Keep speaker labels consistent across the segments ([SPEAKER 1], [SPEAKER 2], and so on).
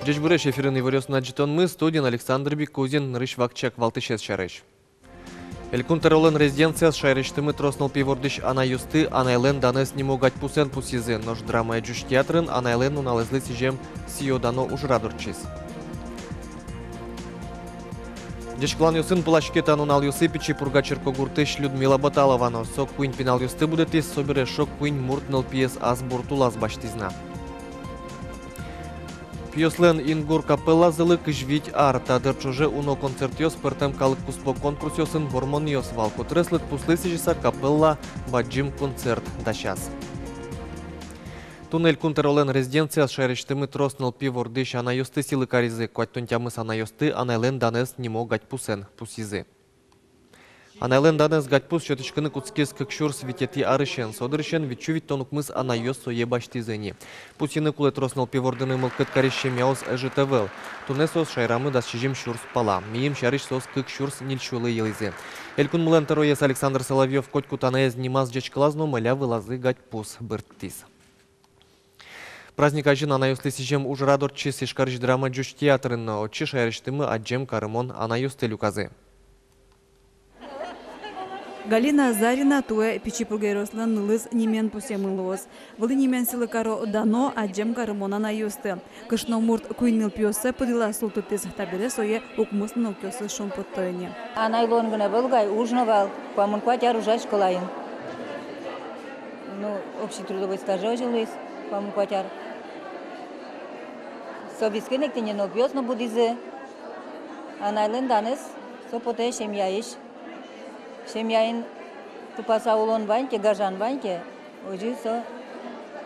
[SPEAKER 1] Джечбуреш эфирный вырез на мы, студент Александр Бекузин, Рыш Вакчак, Валтышес Шарыш. Элькун Таролен резиденция с Шайрыштымы троснул пивордыш Анаюсты, Анайлен данес не могать пусен пусизы, нож драма джуш театрын, Анайлен уналезли сижем сиодано уж радурчис. Дешклан юсын плашкетан унал юсы печи пургачерко гуртыш Людмила Баталова, но сок куин пенал юсты будет из собере шок куин муртнал пьес аз буртулас баштизна. Пьеслен ингур капелла зылы кыжвить арта дырчуже уно концертиос пертем калык куспо конкурсиосын гормониос валку треслык пуслысижиса капелла баджим концерт дащас. Туннель кунтеролен резиденция шайрештымы троснул пивордыш анайосты силы каризы, куаттунтямыс анайосты анайлен данес немо гать пусен пусизы. Анайлен данес гать пус щеточканы куцкес кыкшур светети арышен, содырышен витчувит тонукмыс анайос сое баштизыни. Пусины куле троснул пивордыны мылкыт карище мяус эжитевел. Тунесос шайрамы дас чижим шурс пала. Миим шарыш сос кыкшурс нильчулы елизы. Элькун мылен тароес Александр Соловьев коть кутанаез нимаз джечклазну мыля вылазы гать пус бырттиз. Праздник ажин анайосты сижем уж радорчис и шкарыш драма джуш театрын, отчи шайрештымы аджем карымон анайосты люказы.
[SPEAKER 2] Галина Зарина туе пичипургейрослан нылыз немен пусемылоз. Вылы немен силы каро дано аджем карымона на юсты. Кышно мурт куйныл пьосе подила султутыз табире сое укмысныл кёсы шумпыттыне.
[SPEAKER 3] Анайлон гына болгай ужновал, памун кватяр ужаш колайын. Ну, общий трудовой стаж ожилыс, памун кватяр. Собискенек тенен опьос но будизе. Анайлен данес, сопоте шемьяиш. Семьяин тупаса улон баньке, гажан баньке, ожи со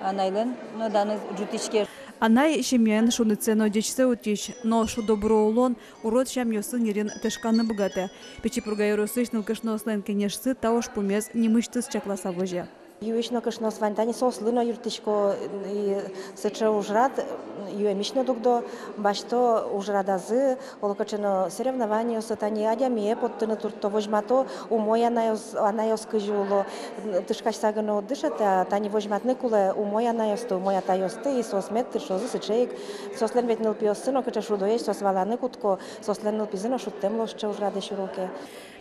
[SPEAKER 3] анайлен, но данный джутичке.
[SPEAKER 2] Анай семьяин шуныцено дечсе утич, но шу добро улон урод шам йосын ерин тышканы богате. Печипургайросышныл кышнослен кенешсы тауш пумез немыштыз чакласа воже.
[SPEAKER 4] Юишно кышно свантани сослыно юртишко и сыча ужрад юемишно дугдо башто ужрадазы олокачено соревнование сатани адями поттыны турто вожмато у моя анайос кыжуло тышкашсагано дышата тани вожматны куле у моя анайосто моя тайосты и сосмет тышозы сычеик сослен ветнил пиосыно кача шудоеш сосваланы кутко сослен пизыно шуттемло ще ужраде широке.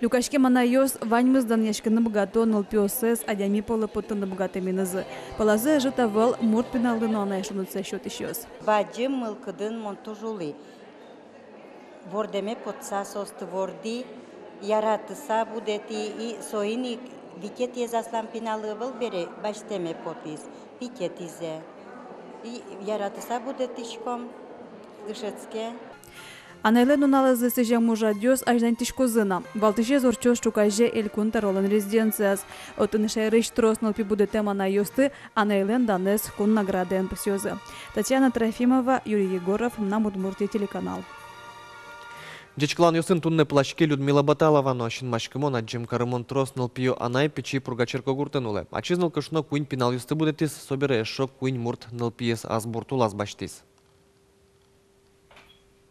[SPEAKER 2] Люкашке манайос ваньмыздан яшканы богато ныл пиосес адями полы поттыны богаты минызы. Полазы житавал мурт пеналдыно анайшунуца счет ищёс.
[SPEAKER 5] Баджим мылкыдын монтужулы. Вордеме потса состы ворди, яратыса будети и соини викет езаслам пеналы был бере баштеме потиз, викет изе. И яратыса будетишком дышецке.
[SPEAKER 2] Анайлен уналазы сежем мужа дёс аждан тишкозына. Валтыше зорчош чукайже элькун таролан резиденцияс. Отын шайрыш троснул пибудетем анайосты, Анайлен данес кун награден псёзы. Татьяна Трофимова, Юрий Егоров, на Удмуртия телеканал.
[SPEAKER 1] Джечклан юсын тунне плашке Людмила Баталова, но щин машкамон аджем карымон троснул пио анай печи пургачерко гуртенуле. Ачизнал кышно куин пенал юсты будетис, собере шок куин мурт ныл пиес аз буртулас баштис.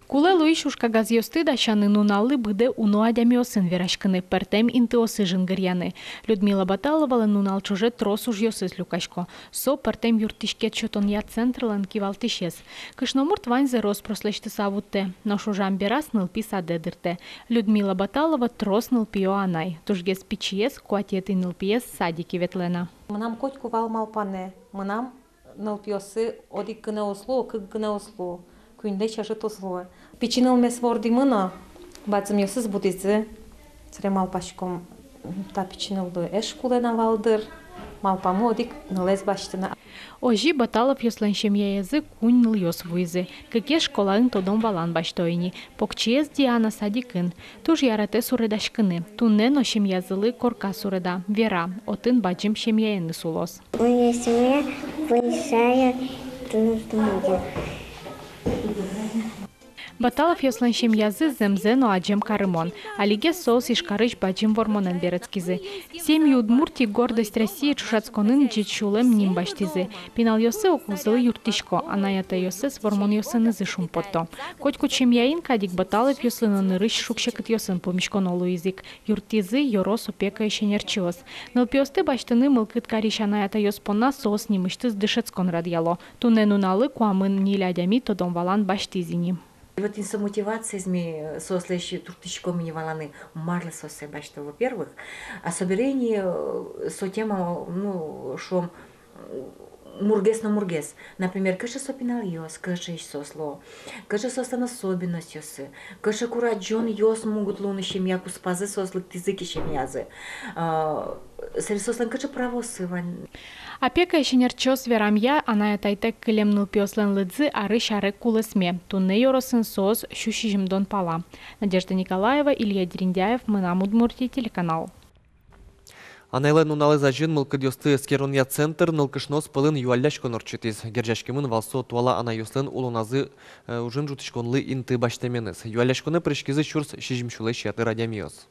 [SPEAKER 6] Куле луиш ушка газиосты дащаны нуналы быде уно адямиосын верашканы пертем интиосы жынгыряны. Людмила Баталова нунал чуже трос уж йосыз люкашко. Со пертем юртишкет чотон я центрлан кивалтишес. Кышномурт ваньзе рос прослещты савутте, но шужам берас нылпи садедырте. Людмила Баталова трос нылпио анай. Тужгес пичиес куатеты нылпиес садики ветлена.
[SPEAKER 7] Мынам котку валмалпане, мынам нылпиосы одик гына осло, кык гына осло. Күнде чашыт осло. Печиныл мес ворди мына, бацым йосыз будизе, црем алпашком та печинылды эш кулена валдыр, малпаму одик нылез баштына.
[SPEAKER 6] Ожи Баталов йосленшем яезы кунь ныл йос вуйзы. Кыке школаын тодом валан баштойни. Покчиез Диана садикын. Туж ярате суредашкыны. Туннен ошем язылы корка суреда. Вера, отын баджим шем яенны сулос.
[SPEAKER 8] Моя семья большая,
[SPEAKER 6] Баталов ёслан шемьязы земзе но аджем карымон. Алиге соус ишкарыш баджим вормонен берецкизы. Семьи Удмуртии гордость России чушацконын джетшулем нимбаштизы. Пинал ёсы окулзылы юртишко, анаята ёсы свормон ёсыны зышум потто. Коть кучемьяин кадик Баталов ёслынын рыш шукшекыт ёсын помешкон олуизик. Юртизы ёрос опека ещенерчиос. Нылпиосты баштыны мылкыт кариш анаята ёспонна соус нимыштыз дышецкон радиало. Туненуналы куамын нилядями тодон валан баштизини.
[SPEAKER 8] Вот инса мотивация изми сослещи туртичко мини валаны марлы сосе башта, во-первых, а соберение со тема, ну, шо мургес на мургес. Например, каже сопинал йос, каже сосло, каже состан особенность йосы, каже кураджон йос могут луны щемьяку спазы сослык тизыки щемьязы. Сери сослан каже правосывань.
[SPEAKER 6] Опека ещенерчос верамья, анаятайтек кылем нылпиослен лыдзы ары шарек кулесме. Тунне ёросын соос щущижимдон пала. Надежда Николаева, Илья Дериндяев, Мынам Удмуртия, телеканал.
[SPEAKER 1] Анайлен нуналы зажин мылкыд ёсты скеронья центр нылкышнос пылын юалляшко норчетиз. Гержашкемын валсо туала анайослен улуназы ужин жутышконлы инты баштеменыз. Юалляшконы прышкизы чурс шижимшулы шияты радямиоз.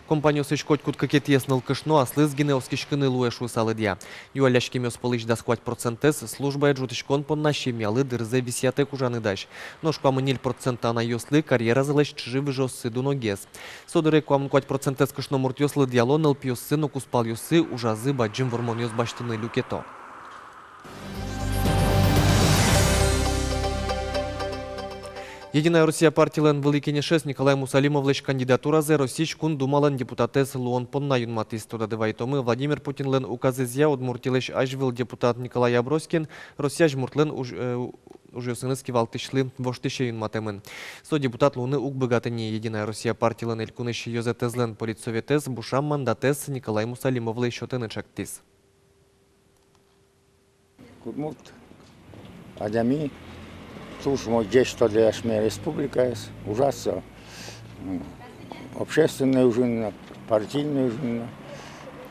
[SPEAKER 1] Компаниясы шкот кут какетиес нылкышно, аслыз генеоскишкыны луэшу салыдья. Юалляшкемёс пылыш дасквать процентес, служба жутышкон понна щемьялы дырзе висяты кужаны даш. Но шквамы 0% анайослы карьера залэш чжи выжосы дуногес. Содыры квамын 5% кышно муртёслы дьяло нылпиосы, но куспал ёсы ужазы баджим вормонёс баштыны люкето. Единая Россия партиялен вылыкенешес Николай Мусалимовлыш кандидатуразы Россич кун думалан депутатес Луон понна юнматис туда девайтомы Владимир Путинлен указызя удмуртилыш ажвил депутат Николай Аброскин Россия жмуртлен уже сыныски валтышлы воштыше юнматемын. Со депутат Луны укбыгатыне Единая Россия партиялен элькуныш йозетезлен политсоветес бушам мандатес Николай Мусалимовлыш шотыны чактис.
[SPEAKER 9] Удмурт, адами. Слушаем здесь, что для Ашмия республика, ужасно общественная жизнь, партийная жизнь,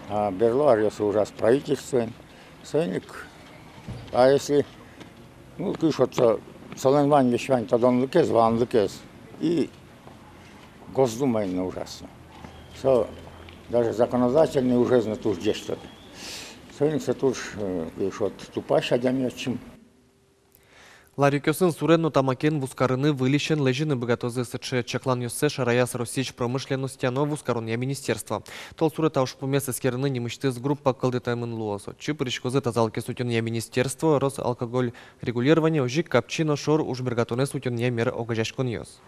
[SPEAKER 9] а Берлуариус ужас правительственный, сойник. А если, ну, кышется, Соленвань вещвань, тогда он лыкез, ван лыкез, и Госдума именно ужасно. Все, даже законодательный уже знает уж здесь что-то. Сойник се туж, что тупаш, а чем.
[SPEAKER 1] Ларюкёсын суренну тамакен вускарыны вылищен лежины богатозы сыче чаклан ёссе шараяс Россич промышленности, но вускаронья министерства. Тол сурета уж помеса скерны немышты с группа калдытаймын луосо. Чипыришкозы тазалки сутенья министерство, Росалкоголь регулирование, ужик капчино шор уж бергатоне сутенья мер огажашкон ёс.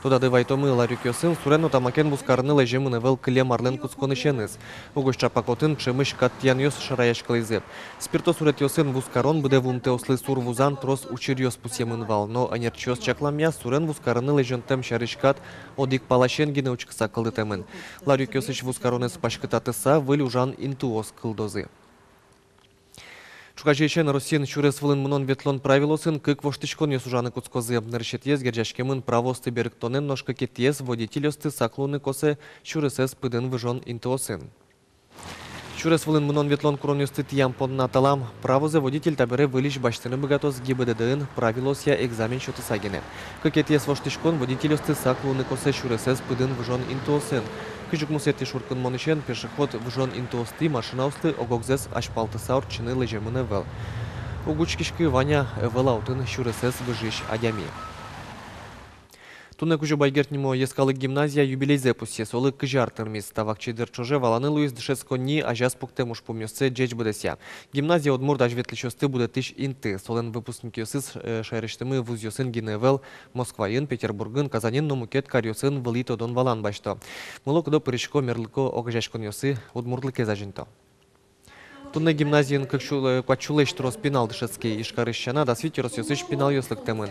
[SPEAKER 1] Туда девайтомы Ларюкёсын суренну тамакен вускарыны лежимыны вел кыле марлен куцконышеныз. Угош чапакотын чемыш каттян ёс шараяш калызы. Спирто сурет ёсын вускарон буде вумте ослы сур вузан трос учир ёс пусемын вал. Но анерчёс чакламя сурен вускарыны лежентем шарышкат одик палашен гине учкса калдытемын. Ларюкёсыч вускароныз пашкытатыса выл ужан интуос кылдозы. Чукажейшен Россиян чурес вылын мунон ветлон правилосын кык воштычкон ёсужаны куцкозы. Решетьез гержашкемын правосты берктонен ножка кетьез водителёсты саклуны косе чуресес пыдын выжон интуосын. Чурес вылын мунон ветлон куронёсты тиям понна талам. Правозе водитель табере вылиш баштыны богатос ГИБДДын правилосья экзамен счёты сагене. Кетьез воштычкон водителёсты саклуны косе чуресес пыдын выжон интуосын. Кыжук мусети шуркын монышен пешеход выжон интуосты машинаусты огогзес ашпалты саур чыны лежемыны вел. Угучкишкы Ваня велаутын чуресес выжиш адями. Туне кужу байгертнимо ескалы гимназия юбилейзе пуссе солы кыжартырмис. Тавакчы дырчоже валаны Луис дышесконни ажас пукте муж помёсце джеч будеся. Гимназия одмур дажветличосты буде тыш инты. Солен выпускники ёсыз шайрештымы вуз ёсын гиневел Москвайын, Петербургын, Казанин, Номукет, Карьосын, Вылито дон валан башто. Мулок до пырышко мерлыко огажашкон ёсы удмурлыке зажинто. Тунне гимназиян квачулеш трос пинал дышецкий ишкарыщана да свитерос ёсыш пинал ёслык темын.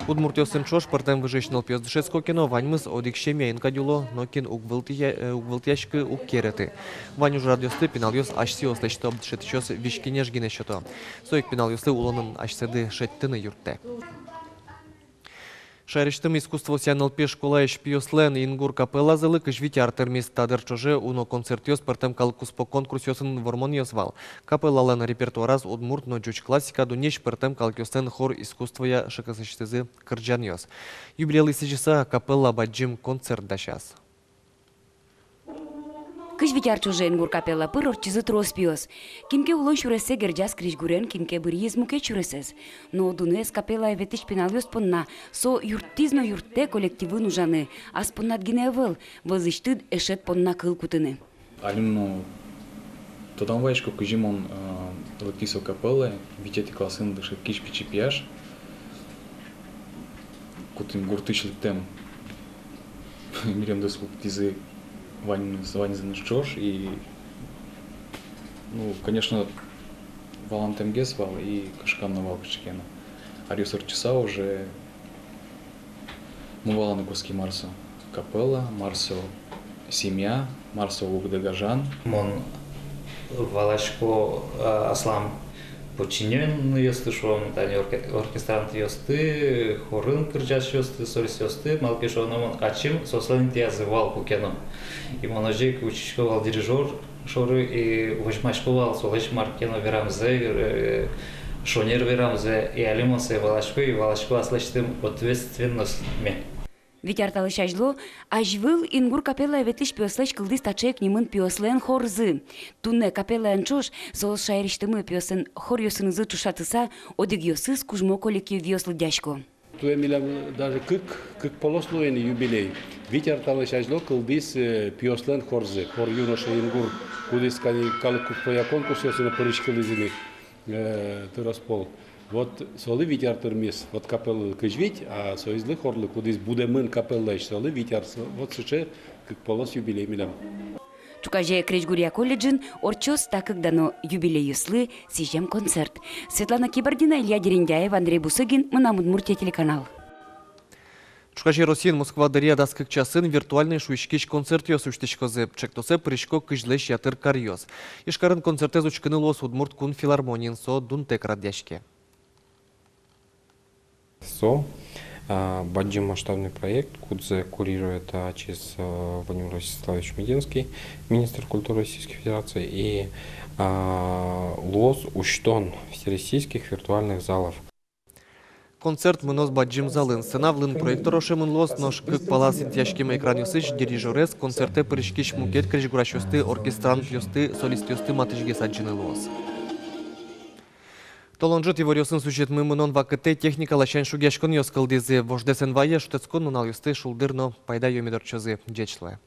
[SPEAKER 1] Удмурт ёсын чош партем выжечнал пёс дышецко кино ваньмыз одик шемяин кадюло, но кин угвылтяшкы уккереты. Ваню радиосты пинал ёс ашси ёслеш топ дышет чёс вишкинеш гине шото. Соик пинал ёсы улонын ашседы шеттыны юртте. Шайрештым искусство НЛП школа пиослен ингур капелла зылы кыжвитяр термис тадыр чоже уно концертиос пертем калкуспо конкурсиосын вормониос вал. Капеллален репертуараз удмурт но джуч классика дунеш пертем калкиостен хор искусствоя шакасыштызы кырджаниос. Юбилей сижиса капелла баджим концерт дащас.
[SPEAKER 10] Кыжвитяр чуже ингур капелла пыр орчизы троспиос. Кимке улон шуресе герджас крижгурен, кимке бырьез муке чуресез. Но дунес капелла эветич пеналиос понна. Со юртизно юрте коллективы нужаны. Ас поннат гиневел, возыштыд эшет понна кыл кутыны.
[SPEAKER 11] Алимно тодан вайшко кыжимон латисо капелла, витети класын дышит киш пичипияш. Кутым гуртышликтем. Мирем досуг тизы Вань занышчош и, ну, конечно, валан темгес вал и кашкам на вал кашкена. Ариусор часа уже мы валан гуски Марсо капелла, Марсо семья, Марсо Угдагажан.
[SPEAKER 12] Мон валашко аслам подчинен ёсты шон тани оркестрант ёсты, хорын кыржаш ёсты, сорис ёсты, малкешоном ачим сослен тязывал кукеном. И моножек учишковал дирижер шоры и вышмашковал солеш маркено верамзе, шонер верамзе и алимонсе валашко аслештым ответственность ме.
[SPEAKER 10] Витяр талышажло, ажвыл ингур капелла эветлиш пиослеш кылдыс тачек нимын пиослен хорзы. Тунне капелла анчош, сол шайриштымы пиослен хор ёсынызы чушатыса, одиг ёсыз кужмо коллектив виослы дяшко.
[SPEAKER 13] Туе милям даже кык полослуен юбилей. Витяр талышажло кылдыс пиослен хорзы. Хор юноша ингур, кудыс калыкупая конкурс ёсына пырышкылызыны тыраспол. Вот солы витяр термис, вот капелла кыжвить, а соизлы хорлы, кудыс будемын капелла солы витяр, вот сыче как полос юбилей милям.
[SPEAKER 10] Чукаже Кречгурия колледжин орчос такык дано юбилей юслы сижем концерт. Светлана Кибардина, Илья Дерендяев, Андрей Бусыгин, Мына Удмуртия телеканал.
[SPEAKER 1] Чукаже Росин Москва дарья даскык часын виртуальный шуйшкич концерт ёс уштичкозе, чектосе прыжко кыжлеш ятыр карьёс. Ишкарын концертез учкыны лос Удмурт кун филармонин со дунтек радяшке.
[SPEAKER 14] Баджим масштабный проект, кудзе курирует АЧИС Владимир Ростиславович Мединский, министр культуры Российской Федерации, и ЛОС Уштон всероссийских виртуальных залов.
[SPEAKER 1] Концерт мынос баджим залын. Сценавлын проектор ошемын лос, нож кык паласын тяжким экранюсыч, дирижерес, концерте пырышкиш мукет крежгураш ёсты, оркестрант ёсты, солист ёсты матышге саджины лос. Толонжот его рёсын сущет мымынон вакыте техника лащан шугяшкон ёскалдызы, вождесен вае шутецкон нунал ёсты шулдырно пайда ёмидор чозы, джечле.